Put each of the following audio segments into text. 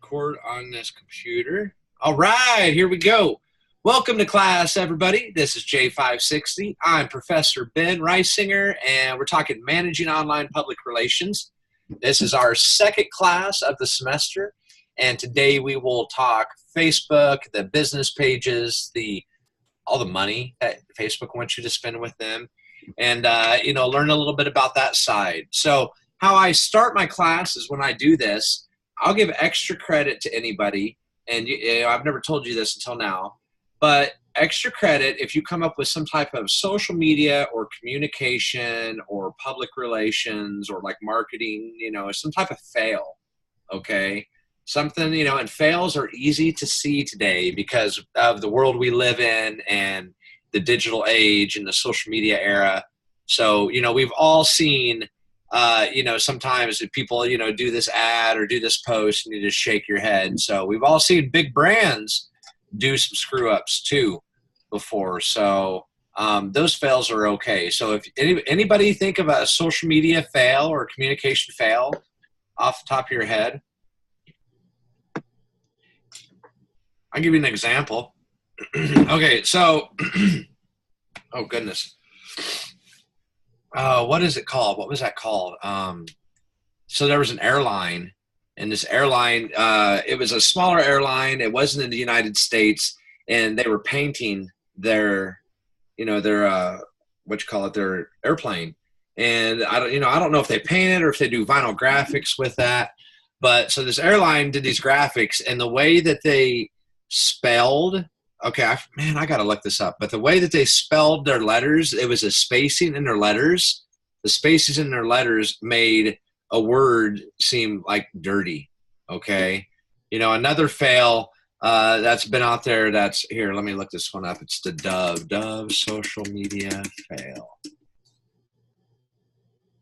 record on this computer. All right, here we go. Welcome to class, everybody. This is J560. I'm Professor Ben Reisinger, and we're talking managing online public relations. This is our second class of the semester, and today we will talk Facebook, the business pages, all the money that Facebook wants you to spend with them, and learn a little bit about that side. So how I start my class is when I do this, I'll give extra credit to anybody, and I've never told you this until now, but extra credit if you come up with some type of social media or communication or public relations or like marketing, some type of fail, okay? Something, and fails are easy to see today because of the world we live in and the digital age and the social media era. So, we've all seen sometimes if people, do this ad or do this post and you just shake your head. So we've all seen big brands do some screw ups too before. So those fails are okay. So if anybody think of a social media fail or communication fail off the top of your head, I'll give you an example. Okay. So, oh goodness. What is it called? What was that called? So there was an airline, and this airline, it was a smaller airline. It wasn't in the United States, and they were painting their airplane. And I don't know if they painted or if they do vinyl graphics with that. But so this airline did these graphics, and the way that they spelled, okay, I got to look this up. But the way that they spelled their letters, it was a spacing in their letters. The spaces in their letters made a word seem like dirty, okay? Another fail that's been out there that's, here, let me look this one up. It's the Dove social media fail.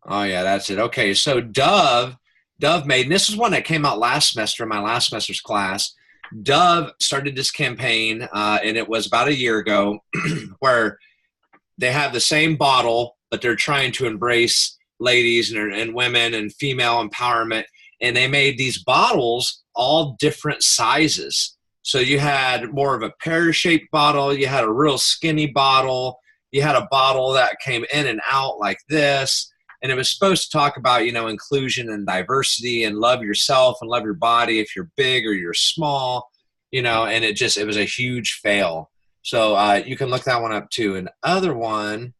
Oh, yeah, that's it. Okay, so Dove made, and this is one that came out last semester in my last semester's class. Dove started this campaign, and it was about a year ago, where they have the same bottle, but they're trying to embrace ladies and women and female empowerment. And they made these bottles all different sizes. So you had more of a pear-shaped bottle. You had a real skinny bottle. You had a bottle that came in and out like this. And it was supposed to talk about, inclusion and diversity and love yourself and love your body if you're big or you're small, and it was a huge fail. So you can look that one up too. Another one,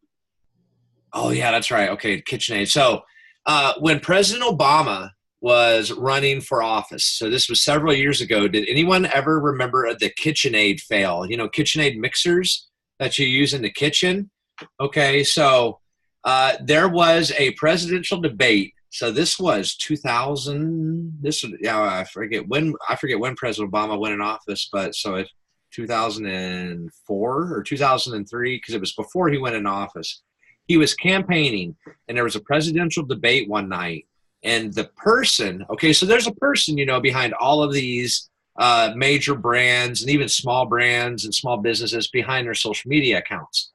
oh yeah, that's right. Okay, KitchenAid. So when President Obama was running for office, so this was several years ago, did anyone ever remember the KitchenAid fail? KitchenAid mixers that you use in the kitchen? Okay, so there was a presidential debate. So this was 2000. I forget when President Obama went in office, but so it's 2004 or 2003 because it was before he went in office. He was campaigning, and there was a presidential debate one night. And the person, okay, so there's a person, behind all of these major brands and even small brands and small businesses behind their social media accounts.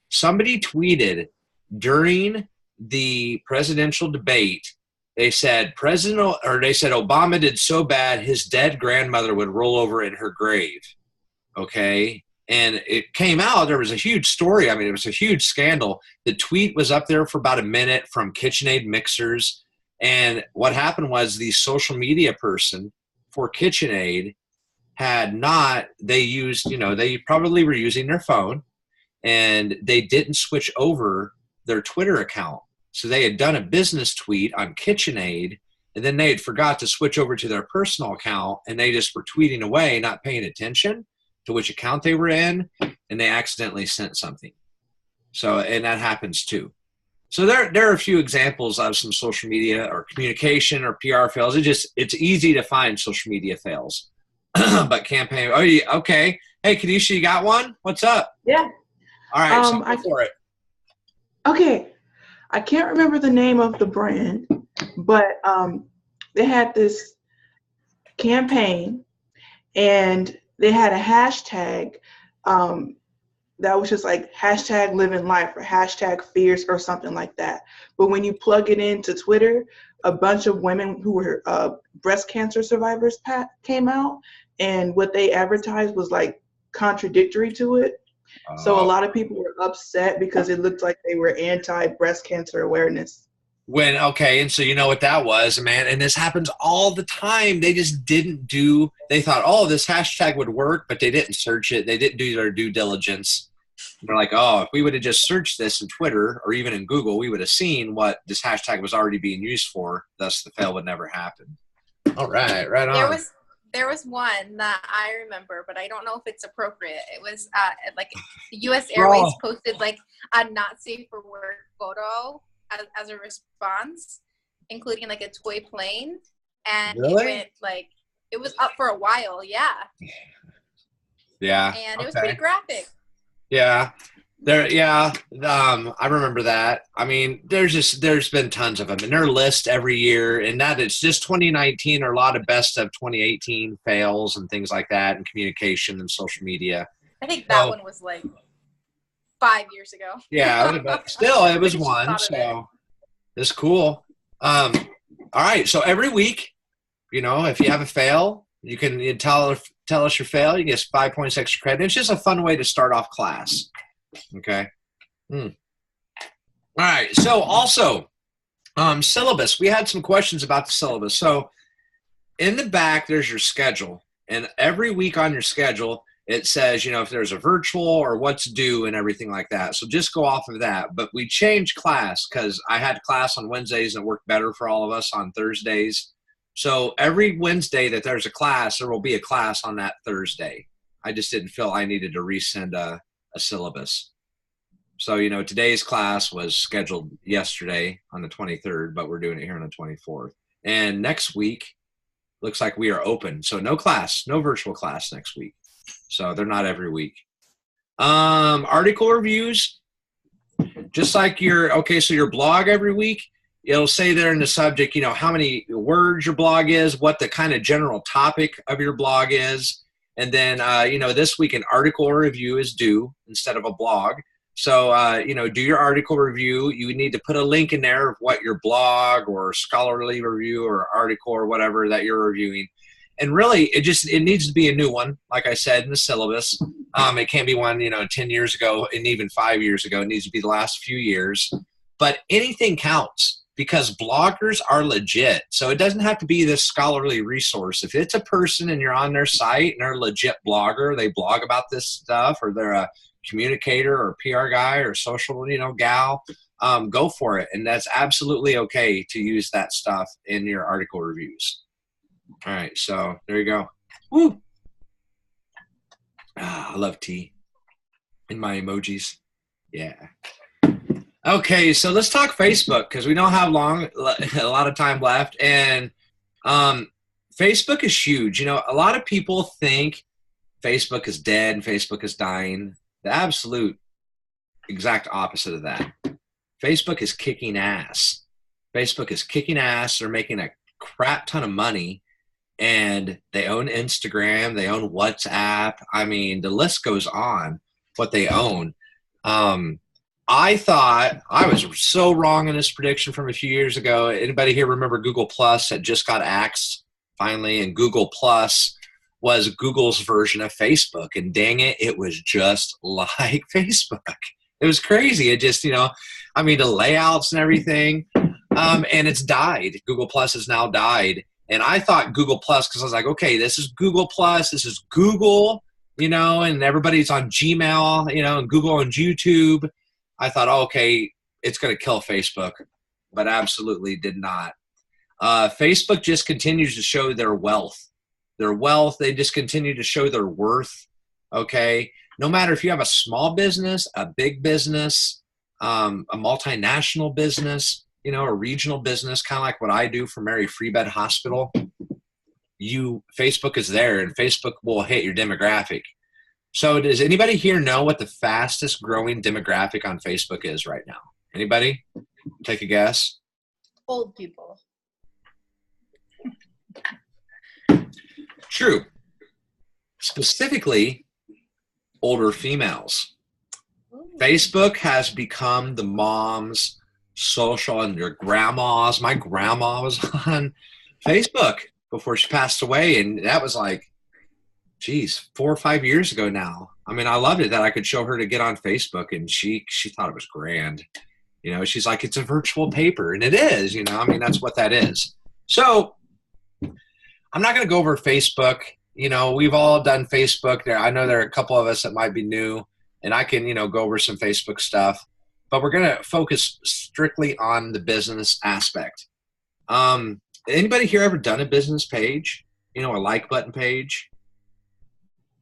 Somebody tweeted during the presidential debate, they said Obama did so bad his dead grandmother would roll over in her grave. Okay. And it came out, there was a huge story. I mean, it was a huge scandal. The tweet was up there for about a minute from KitchenAid mixers. And what happened was the social media person for KitchenAid they probably were using their phone, and they didn't switch over their Twitter account. So they had done a business tweet on KitchenAid, and then they had forgot to switch over to their personal account, and they just were tweeting away, not paying attention to which account they were in, and they accidentally sent something. So, and that happens too. So there are a few examples of some social media or communication or PR fails. It's easy to find social media fails, but campaign. Oh, yeah, okay. Hey, Kadisha, you got one? What's up? Yeah. All right, so go for it. Okay, I can't remember the name of the brand, but they had this campaign, and they had a hashtag that was just like hashtag living life or hashtag fierce or something like that. But when you plug it into Twitter, a bunch of women who were breast cancer survivors came out, and what they advertised was like contradictory to it. So a lot of people were upset because it looked like they were anti-breast cancer awareness. Okay, and so you know what that was, man, and this happens all the time. They just they thought, oh, this hashtag would work, but they didn't search it. They didn't do their due diligence. They're like, oh, if we would have just searched this in Twitter or even in Google, we would have seen what this hashtag was already being used for. Thus, the fail would never happen. All right, right on. There was one that I remember, but I don't know if it's appropriate. It was like the U.S. Airways posted like a not safe for work photo as a response, including like a toy plane, and really? It went like it was up for a while. Yeah. Yeah. And it was pretty graphic. Yeah. I remember that. I mean, there's been tons of them, and they're listed every year, and that it's just 2019 or a lot of best of 2018 fails and things like that, and communication and social media. I think that one was like 5 years ago. Yeah, but still, it was one, so it's cool. All right, so every week, if you have a fail, you can tell us your fail. You get 5 points extra credit. It's just a fun way to start off class. Okay. All right. So also, syllabus. We had some questions about the syllabus. So in the back, there's your schedule. And every week on your schedule, it says, if there's a virtual or what's due and everything like that. So just go off of that. But we changed class because I had class on Wednesdays and it worked better for all of us on Thursdays. So every Wednesday that there's a class, there will be a class on that Thursday. I just didn't feel I needed to resend a syllabus. So, today's class was scheduled yesterday on the 23rd, but we're doing it here on the 24th. And next week, looks like we are open. So no class, no virtual class next week. So they're not every week. Article reviews, just like so your blog every week, it'll say there in the subject, how many words your blog is, what the kind of general topic of your blog is. And then, this week an article review is due instead of a blog. So, do your article review. You need to put a link in there of what your blog or scholarly review or article or whatever that you're reviewing. And really, it needs to be a new one, like I said, in the syllabus. It can't be one, 10 years ago and even 5 years ago. It needs to be the last few years. But anything counts. Because bloggers are legit. So it doesn't have to be this scholarly resource. If it's a person and you're on their site and they're a legit blogger, they blog about this stuff, or they're a communicator or PR guy or social, gal, go for it. And that's absolutely okay to use that stuff in your article reviews. All right, so there you go. Woo! I love tea and my emojis. Yeah. Okay, so let's talk Facebook because we don't have a lot of time left. And Facebook is huge. A lot of people think Facebook is dead and Facebook is dying. The absolute exact opposite of that. Facebook is kicking ass. Facebook is kicking ass. They're making a crap ton of money. And they own Instagram. They own WhatsApp. I mean, the list goes on what they own. I thought I was so wrong in this prediction from a few years ago. Anybody here remember Google Plus that just got axed finally? And Google Plus was Google's version of Facebook. And dang it, it was just like Facebook. It was crazy. It just, the layouts and everything. And it's died. Google Plus has now died. And I thought Google Plus, because I was like, okay, this is Google Plus. This is Google, and everybody's on Gmail, and Google on YouTube. I thought, okay, it's going to kill Facebook, but absolutely did not. Facebook just continues to show their wealth. They just continue to show their worth, okay? No matter if you have a small business, a big business, a multinational business, a regional business, kind of like what I do for Mary Free Bed Hospital, Facebook is there, and Facebook will hit your demographic. So does anybody here know what the fastest growing demographic on Facebook is right now? Anybody? Take a guess. Old people. True. Specifically, older females. Ooh. Facebook has become the mom's social and your grandma's. My grandma was on Facebook before she passed away, and that was like, geez, 4 or 5 years ago now. I mean, I loved it that I could show her to get on Facebook, and she thought it was grand. You know, she's like, it's a virtual paper, and it is. You know, I mean, that's what that is. So I'm not going to go over Facebook. You know, we've all done Facebook. I know there are a couple of us that might be new, and I can, you know, go over some Facebook stuff. But we're going to focus strictly on the business aspect. Anybody here ever done a business page? You know, a like button page?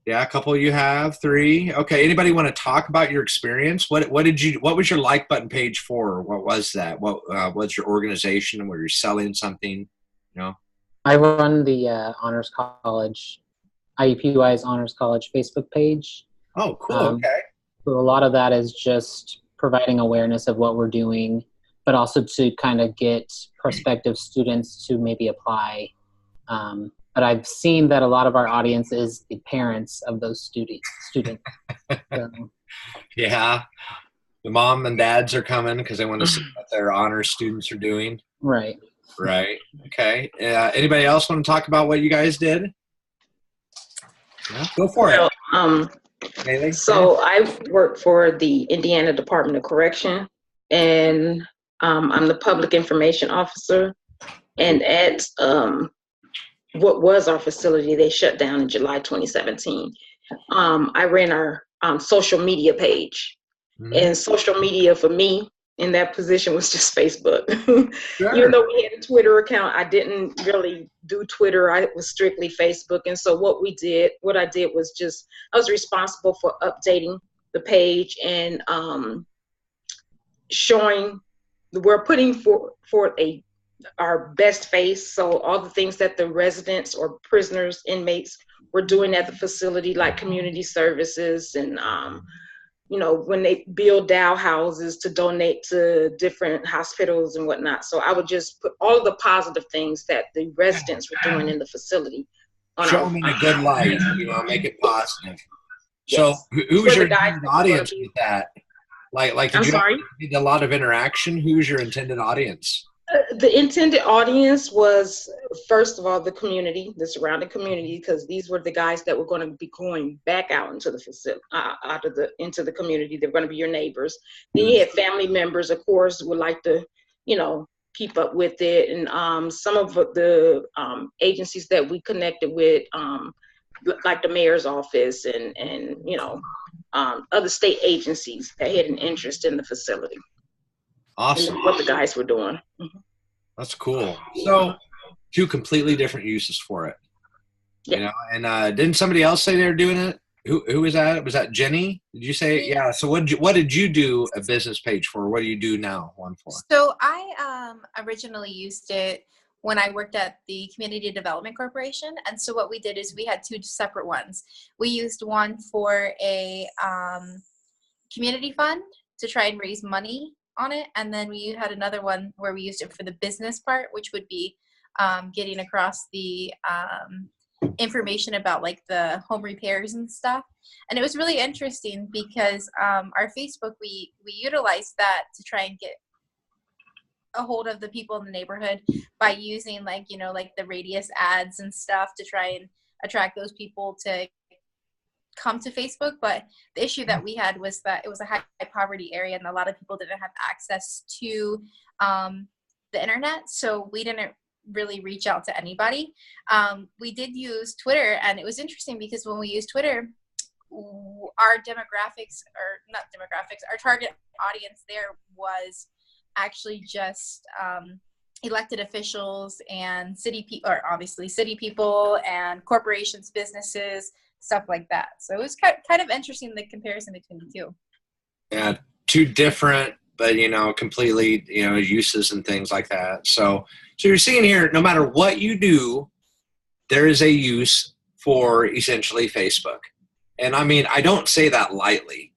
Yeah, a couple of you have. 3. Okay. Anybody want to talk about your experience? What was your like button page for? What was that? What was your organization? Were you selling something? You know? I run the Honors College, IUPUI's Honors College Facebook page. Oh, cool. Okay. So a lot of that is just providing awareness of what we're doing, but also to kind of get prospective students to maybe apply. But I've seen that a lot of our audience is the parents of those students. So. Yeah. The mom and dads are coming because they want to see what their honors students are doing. Right. Right. Okay. Anybody else want to talk about what you guys did? Yeah, go for it. So I work for the Indiana Department of Correction, and I'm the public information officer. And at what was our facility, they shut down in July 2017. I ran our social media page. And social media for me in that position was just Facebook. Sure. Even though we had a Twitter account, I didn't really do Twitter. I was strictly Facebook. And so what I did was just, I was responsible for updating the page and showing, we're putting forth our best face. So all the things that the residents or prisoners, inmates were doing at the facility, like community services and, you know, when they build Dow houses to donate to different hospitals and whatnot. So I would just put all of the positive things that the residents were doing in the facility. Show them in a good light, you know, make it positive. So who was your audience with that? Like did you need a lot of interaction? Who's your intended audience? The intended audience was, first of all, the community, the surrounding community, because these were the guys that were going to be going back out into the facility, into the community. They're going to be your neighbors. Then you had family members, of course, would like to, you know, keep up with it. And some of the agencies that we connected with, like the mayor's office and you know, other state agencies that had an interest in the facility. Awesome. What the guys were doing. That's cool. So 2 completely different uses for it. You know, and didn't somebody else say they were doing it? Who was that? Was that Jenny? Did you say? Yeah. So what did you do a business page for? What do you do now one for? So I originally used it when I worked at the Community Development Corporation. And so what we did is we had 2 separate ones. We used one for a community fund to try and raise money on it, and then we had another one where we used it for the business part, which would be getting across the information about like the home repairs and stuff. And it was really interesting because our Facebook, we utilized that to try and get a hold of the people in the neighborhood by using like, you know, like the radius ads and stuff to try and attract those people to come to Facebook. But the issue that we had was that it was a high poverty area and a lot of people didn't have access to the internet, so we didn't really reach out to anybody. We did use Twitter, and it was interesting because when we used Twitter, our demographics, or not demographics, our target audience there was actually just elected officials and city people, or obviously city people and corporations, businesses, stuff like that. So it was kind of interesting, the comparison between the 2. Yeah, 2 different, but you know, completely, you know, uses and things like that. So you're seeing here, no matter what you do, there is a use for essentially Facebook. And I mean, I don't say that lightly.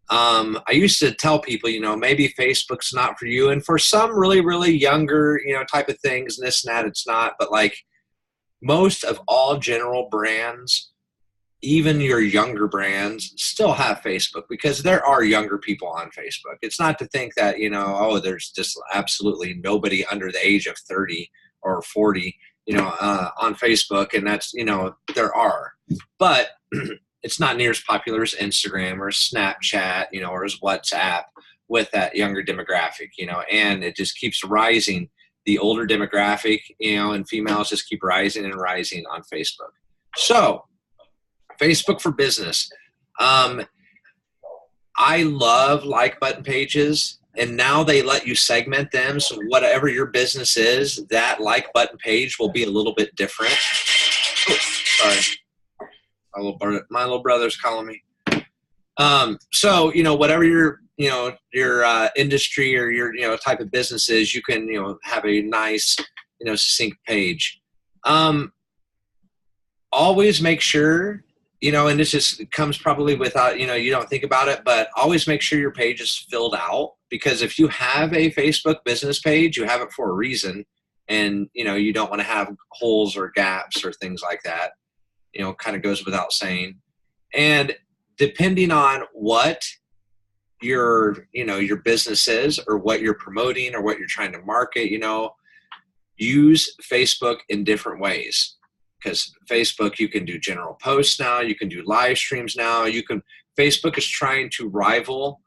I used to tell people, you know, maybe Facebook's not for you. And for some really, really younger, you know, type of things, and this and that, it's not. But like most of all general brands even your younger brands still have Facebook, because there are younger people on Facebook. It's not to think that, you know, oh, there's just absolutely nobody under the age of 30 or 40, you know, on Facebook. And that's, you know, there are, but it's not near as popular as Instagram or Snapchat, you know, or as WhatsApp with that younger demographic, you know, and it just keeps rising. The older demographic, you know, and females just keep rising and rising on Facebook. So Facebook for Business. I love like button pages, and now they let you segment them. So whatever your business is, that like button page will be a little bit different. Oh, sorry. My little brother's calling me. So, you know, whatever your industry or your, you know, type of business is, you can, you know, have a nice, you know, succinct page. Always make sure, you know, and this just comes probably without, you know, you don't think about it, but always make sure your page is filled out, because if you have a Facebook business page, you have it for a reason. And, you know, you don't want to have holes or gaps or things like that, you know, kind of goes without saying. And depending on what your, you know, your business is, or what you're promoting, or what you're trying to market, you know, use Facebook in different ways. Because Facebook, you can do general posts now, you can do live streams now, Facebook is trying to rival,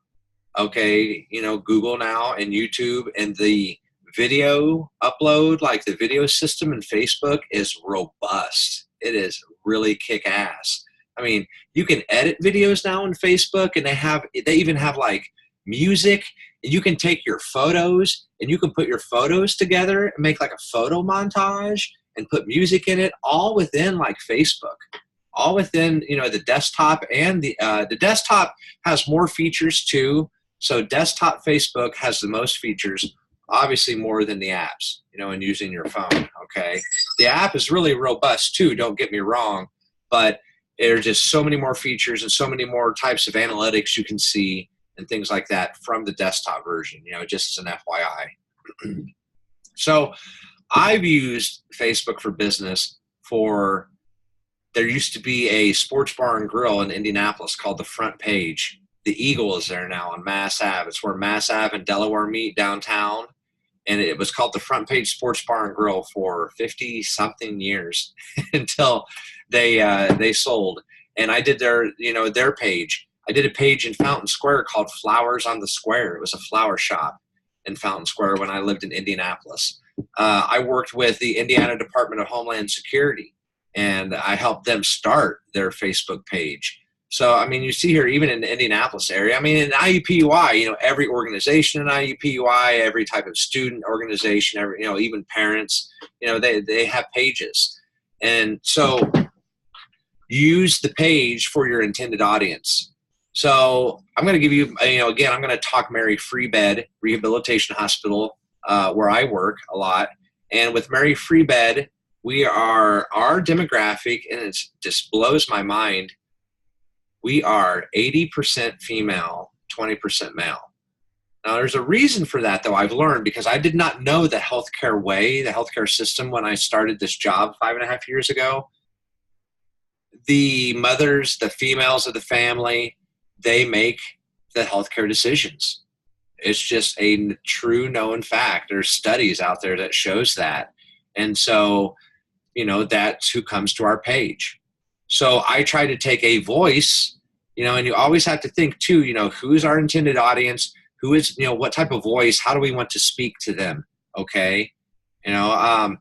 okay, you know, Google now and YouTube, and the video upload, like the video system in Facebook is robust. It is really kick-ass. I mean, you can edit videos now on Facebook, and they even have like music, and you can take your photos and you can put your photos together and make like a photo montage and put music in it, all within like Facebook, all within, you know, the desktop. And the desktop has more features too. So desktop Facebook has the most features, obviously more than the apps, you know, and using your phone. Okay. The app is really robust too, don't get me wrong, but there's just so many more features and so many more types of analytics you can see and things like that from the desktop version, you know, just as an FYI. So I've used Facebook for Business there used to be a sports bar and grill in Indianapolis called The Front Page. The Eagle is there now on Mass Ave. It's where Mass Ave and Delaware meet downtown. And it was called The Front Page Sports Bar and Grill for 50-something years until they sold. And I did their page. I did a page in Fountain Square called Flowers on the Square. It was a flower shop in Fountain Square when I lived in Indianapolis. I worked with the Indiana Department of Homeland Security, and I helped them start their Facebook page. So, I mean, you see here, even in the Indianapolis area, I mean, in IUPUI, you know, every organization in IUPUI, every type of student organization, you know, even parents, you know, they have pages. And so use the page for your intended audience. So I'm going to give you, you know, again, I'm going to talk Mary Free Bed Rehabilitation Hospital, where I work a lot. And with Mary Free Bed, our demographic, and it just blows my mind, we are 80% female, 20% male. Now, there's a reason for that, though, I've learned, because I did not know the healthcare way, the healthcare system, when I started this job 5.5 years ago. The mothers, the females of the family, they make the healthcare decisions. It's just a true known fact. There's studies out there that shows that. And so, you know, that's who comes to our page. So I try to take a voice, you know, and you always have to think too, you know, who's our intended audience? Who is, you know, what type of voice? How do we want to speak to them? Okay. You know,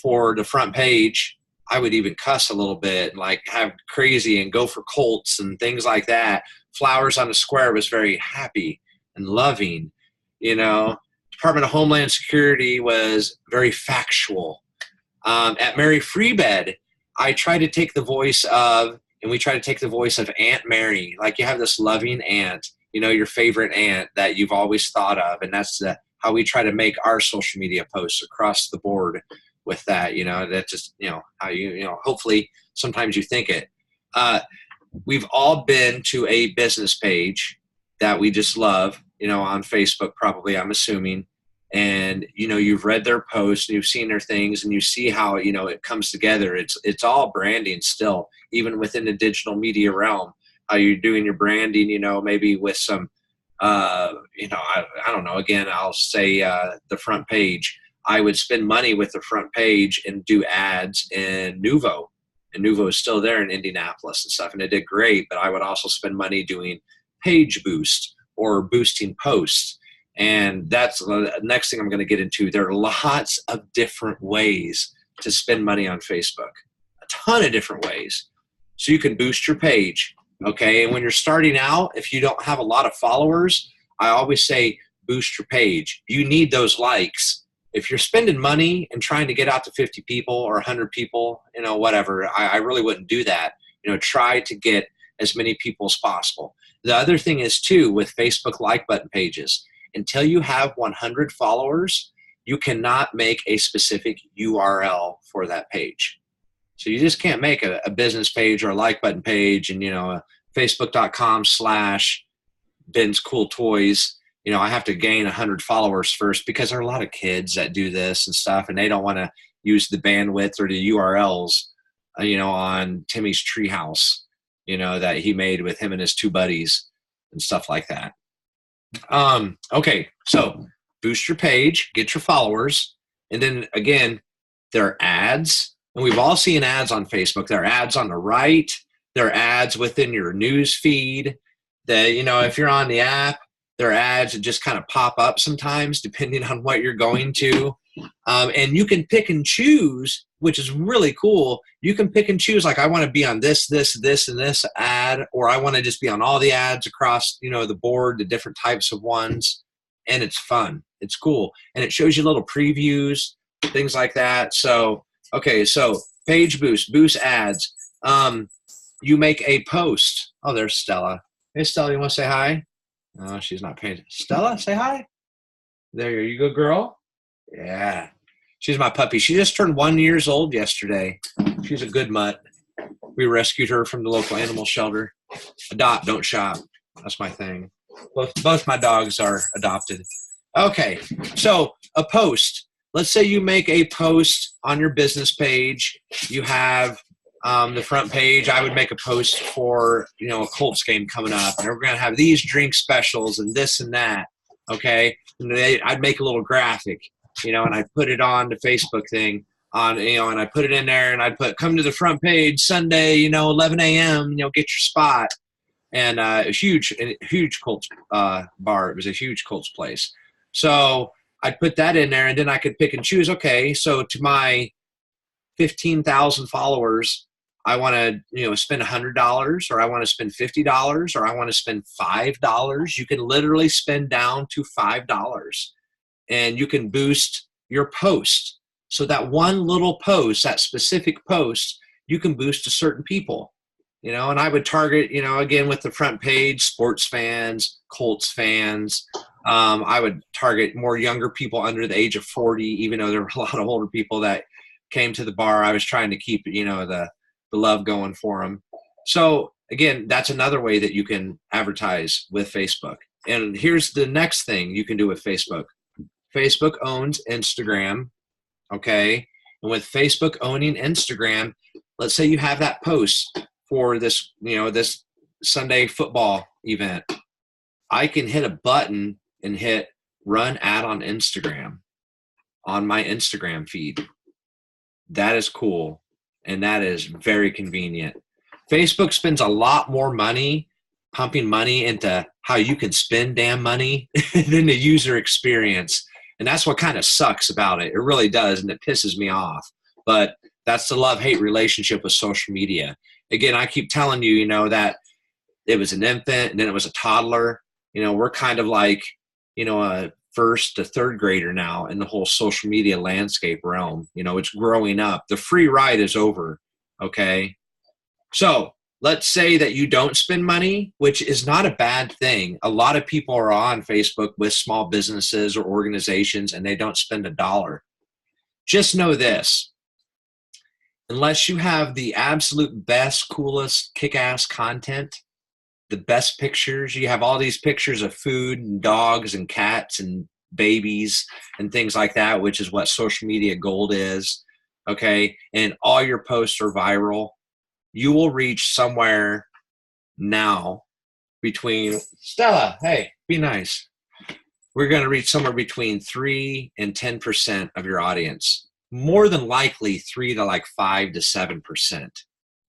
for the front page, I would even cuss a little bit and like have crazy and go for Colts and things like that. Flowers on the Square was very happy and loving, you know. Department of Homeland Security was very factual. At Mary Free Bed, I try to take the voice of, and we try to take the voice of Aunt Mary. Like, you have this loving aunt, you know, your favorite aunt that you've always thought of. And that's how we try to make our social media posts across the board with that, you know. That's just, you know, how you know, hopefully sometimes you think it. We've all been to a business page that we just love, you know, on Facebook probably, I'm assuming. and, you know, you've read their posts and you've seen their things and you see how, you know, it comes together. It's all branding still, even within the digital media realm, how you're doing your branding, you know, maybe with some, you know, I don't know, again, I'll say the front page. I would spend money with the front page and do ads in Nuvo. And Nuvo is still there in Indianapolis and stuff, and it did great, but I would also spend money doing page boost or boosting posts. And that's the next thing I'm going to get into. There are lots of different ways to spend money on Facebook, a ton of different ways. So you can boost your page, okay? And when you're starting out, if you don't have a lot of followers, I always say boost your page. You need those likes. If you're spending money and trying to get out to 50 people or 100 people, you know, whatever, I really wouldn't do that. You know, try to get as many people as possible. The other thing is, too, with Facebook like button pages, until you have 100 followers, you cannot make a specific URL for that page. So you just can't make a business page or a like button page and, you know, facebook.com/Ben's Cool Toys. You know, I have to gain 100 followers first because there are a lot of kids that do this and stuff, and they don't want to use the bandwidth or the URLs, you know, on Timmy's Treehouse, you know, that he made with him and his two buddies and stuff like that. Okay, so boost your page, get your followers, and then again, there are ads, and we've all seen ads on Facebook. There are ads on the right. There are ads within your news feed. That, you know, if you're on the app, there are ads that just kind of pop up sometimes depending on what you're going to. And you can pick and choose, which is really cool. You can pick and choose, like, I want to be on this, and this ad, or I want to just be on all the ads across, you know, the board, the different types of ones. And it's fun. It's cool. And it shows you little previews, things like that. So, okay, so page boost ads. You make a post. Oh, there's Stella. Hey, Stella, you want to say hi? No, she's not paying. Stella, say hi. There you go, girl. Yeah. She's my puppy. She just turned 1 year old yesterday. She's a good mutt. We rescued her from the local animal shelter. Adopt, don't shop. That's my thing. Both my dogs are adopted. Okay, so a post. Let's say you make a post on your business page. You have the front page. I would make a post for, you know, a Colts game coming up, and we're going to have these drink specials and this and that. Okay, and I'd make a little graphic, you know, and I put it on the Facebook thing on, you know, and I put it in there, and I'd put, come to the front page Sunday, you know, 11 a.m., you know, get your spot. And a huge Colts bar. It was a huge Colts place. So I'd put that in there, and then I could pick and choose. Okay, so to my 15,000 followers, I want to, you know, spend $100, or I want to spend $50, or I want to spend $5. You can literally spend down to $5, and you can boost your post. So that one little post, that specific post, you can boost to certain people. You know, and I would target, you know, again, with the front page, sports fans, Colts fans. I would target more younger people under the age of 40, even though there were a lot of older people that came to the bar. I was trying to keep, you know, the love going for them. So, again, that's another way that you can advertise with Facebook. And here's the next thing you can do with Facebook. Facebook owns Instagram, okay? And with Facebook owning Instagram, let's say you have that post for this, you know, this Sunday football event. I can hit a button and hit run ad on Instagram on my Instagram feed. That is cool, and that is very convenient. Facebook spends a lot more money pumping money into how you can spend damn money than the user experience. And that's what kind of sucks about it. It really does, and it pisses me off. But that's the love-hate relationship with social media. Again, I keep telling you, you know, that it was an infant and then it was a toddler. You know, we're kind of like, you know, a first to third grader now in the whole social media landscape realm. You know, it's growing up. The free ride is over, okay? So let's say that you don't spend money, which is not a bad thing. A lot of people are on Facebook with small businesses or organizations, and they don't spend $1. Just know this. Unless you have the absolute best, coolest, kick-ass content, the best pictures, you have all these pictures of food and dogs and cats and babies and things like that, which is what social media gold is, okay, and all your posts are viral, you will reach somewhere now between, Stella, hey, be nice. We're going to reach somewhere between 3 and 10% of your audience. More than likely 3 to like 5 to 7%. And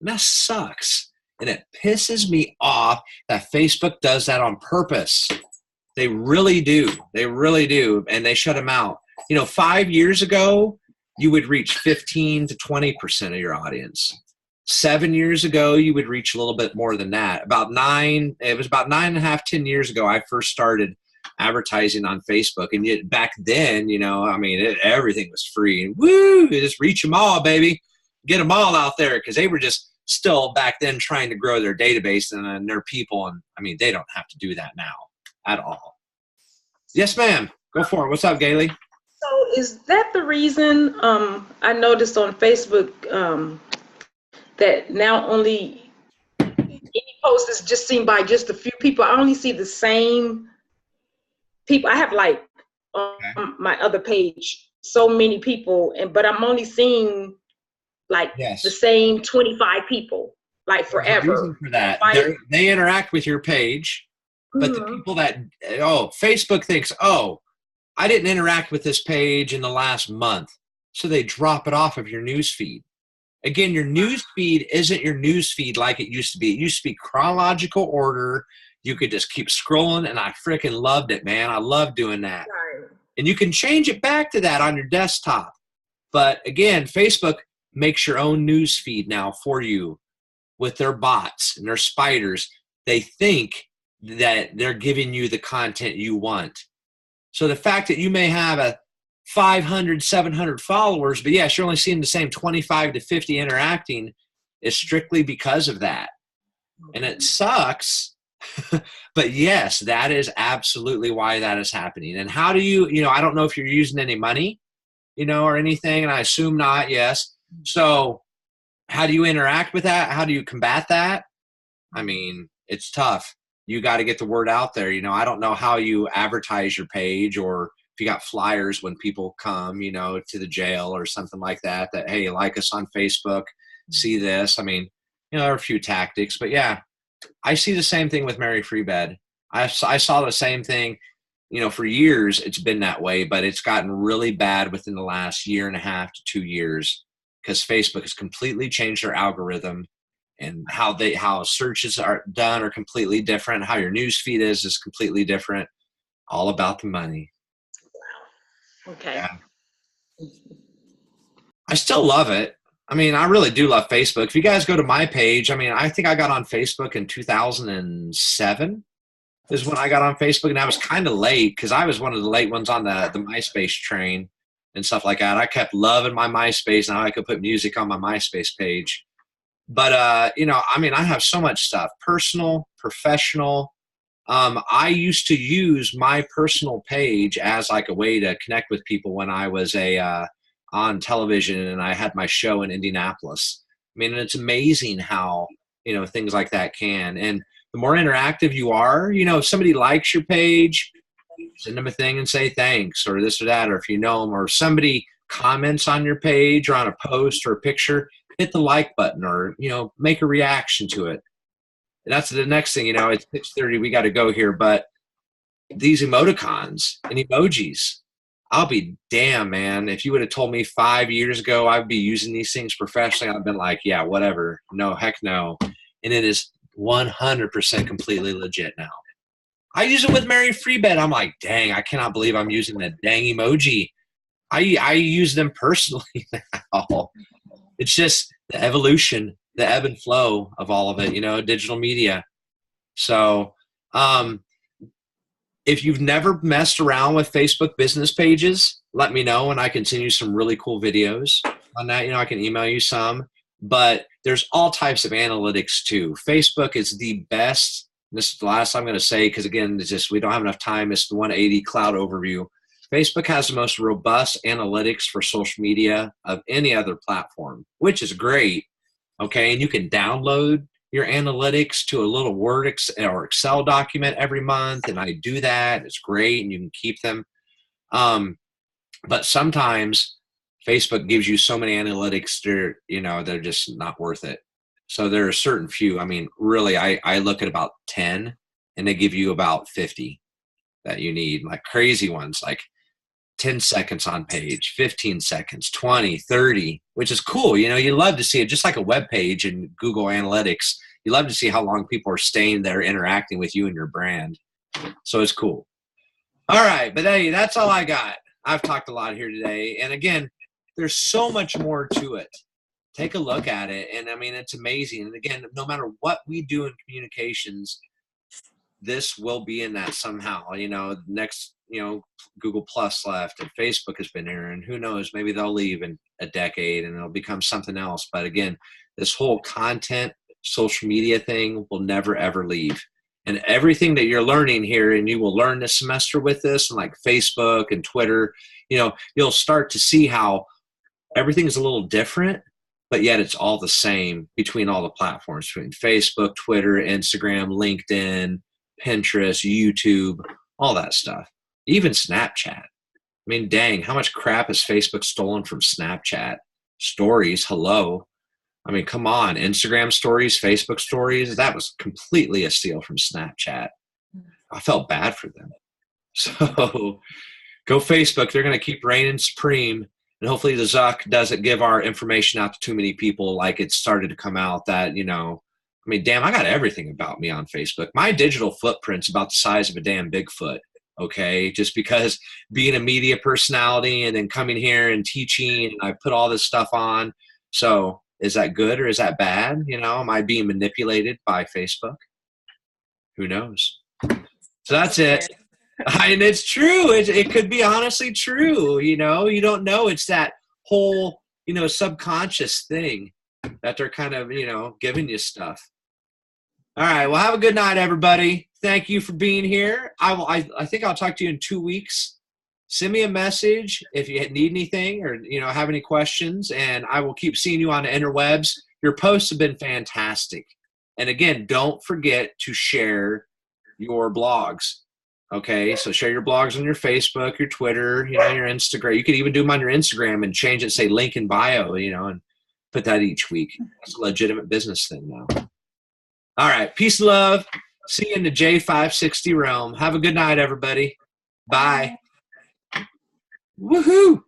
that sucks. And it pisses me off that Facebook does that on purpose. They really do. They really do. And they shut them out. 5 years ago, you would reach 15 to 20% of your audience. 7 years ago, you would reach a little bit more than that. It was about 9.5, 10 years ago, I first started advertising on Facebook. And yet back then, everything was free. And woo, you just reach them all, baby. Get them all out there, because they were just still back then trying to grow their database and their people. And they don't have to do that now at all. Yes, ma'am. Go for it. What's up, Gailey? So is that the reason I noticed on Facebook that now only any post is just seen by just a few people? I only see the same people. I have like on my other page so many people, but I'm only seeing like the same 25 people like forever. There's a reason for that. They interact with your page, but the people that Facebook thinks, I didn't interact with this page in the last month, so they drop it off of your news feed. Again, your news feed isn't your news feed like it used to be. It used to be chronological order. You could just keep scrolling, and I freaking loved it, man. I love doing that. Right. And you can change it back to that on your desktop. But again, Facebook makes your own news feed now for you with their bots and their spiders. They think that they're giving you the content you want. So the fact that you may have a 500, 700 followers, but yes, you're only seeing the same 25 to 50 interacting, is strictly because of that. And it sucks. But yes, that is absolutely why that is happening. And how do you, I don't know if you're using any money, or anything, and I assume not, yes. So how do you interact with that? How do you combat that? It's tough. You got to get the word out there. I don't know how you advertise your page, or if you got flyers when people come, to the jail or something like that, hey, like us on Facebook, see this. There are a few tactics, but yeah, I see the same thing with Mary Free Bed. I saw the same thing, for years it's been that way, but it's gotten really bad within the last 1.5 to 2 years, because Facebook has completely changed their algorithm, and how searches are done are completely different. How your news feed is completely different. All about the money. Wow. Okay. Yeah. I still love it. I really do love Facebook. If you guys go to my page, I think I got on Facebook in 2007 is when I got on Facebook, and I was kind of late because I was one of the late ones on the MySpace train and stuff like that. I kept loving my MySpace, and how I could put music on my MySpace page. But, I have so much stuff, personal, professional. I used to use my personal page as like a way to connect with people when I was on television and I had my show in Indianapolis. And it's amazing how, things like that can. And the more interactive you are, if somebody likes your page, send them a thing and say thanks or this or that, or if you know them, or if somebody comments on your page or on a post or a picture, hit the like button or, make a reaction to it. And that's the next thing, it's 6:30, we got to go here, but these emoticons and emojis, I'll be damn, man. If you would have told me 5 years ago I'd be using these things professionally, I've been like, yeah, whatever. No, heck no. And it is 100% completely legit now. I use it with Mary Free Bed. I'm like, dang, I cannot believe I'm using that dang emoji. I use them personally now. It's just the evolution, the ebb and flow of all of it, digital media. So if you've never messed around with Facebook business pages, let me know and I can send you some really cool videos on that. I can email you some, but there's all types of analytics too. Facebook is the best. This is the last I'm going to say, because again, it's just, we don't have enough time. It's the 180 cloud overview. Facebook has the most robust analytics for social media of any other platform, which is great. Okay. And you can download your analytics to a little Word or Excel document every month. And I do that. It's great. And you can keep them. But sometimes Facebook gives you so many analytics, they're just not worth it. So there are certain few. I mean, really, I look at about 10, and they give you about 50 that you need, like crazy ones, like 10 seconds on page, 15 seconds, 20, 30, which is cool. You love to see it, just like a web page in Google Analytics. You love to see how long people are staying there interacting with you and your brand. So it's cool. All right, but hey, that's all I got. I've talked a lot here today. And again, there's so much more to it. Take a look at it. And I mean, it's amazing. And again, no matter what we do in communications, this will be in that somehow. Next, Google Plus left, and Facebook has been here, and who knows, maybe they'll leave in a decade and it'll become something else. But again, this whole content, social media thing will never, ever leave. And everything that you're learning here, and you will learn this semester with this, and like Facebook and Twitter, you'll start to see how everything is a little different, but yet it's all the same between all the platforms, between Facebook, Twitter, Instagram, LinkedIn, Pinterest, YouTube, all that stuff. Even Snapchat. I mean, dang, how much crap has Facebook stolen from Snapchat? Stories, hello. I mean, come on. Instagram stories, Facebook stories, that was completely a steal from Snapchat. I felt bad for them. So go Facebook. They're going to keep reigning supreme. And hopefully the Zuck doesn't give our information out to too many people, like it started to come out that, I mean, damn, I got everything about me on Facebook. My digital footprint's about the size of a damn Bigfoot, okay? Just because being a media personality and then coming here and teaching, and I put all this stuff on. So is that good or is that bad? Am I being manipulated by Facebook? Who knows? So that's it. And it's true. It could be honestly true. You don't know. It's that whole, subconscious thing that they're kind of, giving you stuff. All right. Well, have a good night, everybody. Thank you for being here. I think I'll talk to you in 2 weeks. Send me a message if you need anything or, have any questions, and I will keep seeing you on the interwebs. Your posts have been fantastic. And again, don't forget to share your blogs. Okay, so share your blogs on your Facebook, your Twitter, your Instagram. You could even do them on your Instagram and change it, say link in bio, and put that each week. It's a legitimate business thing now. All right, peace and love. See you in the J560 realm. Have a good night, everybody. Bye. Woohoo!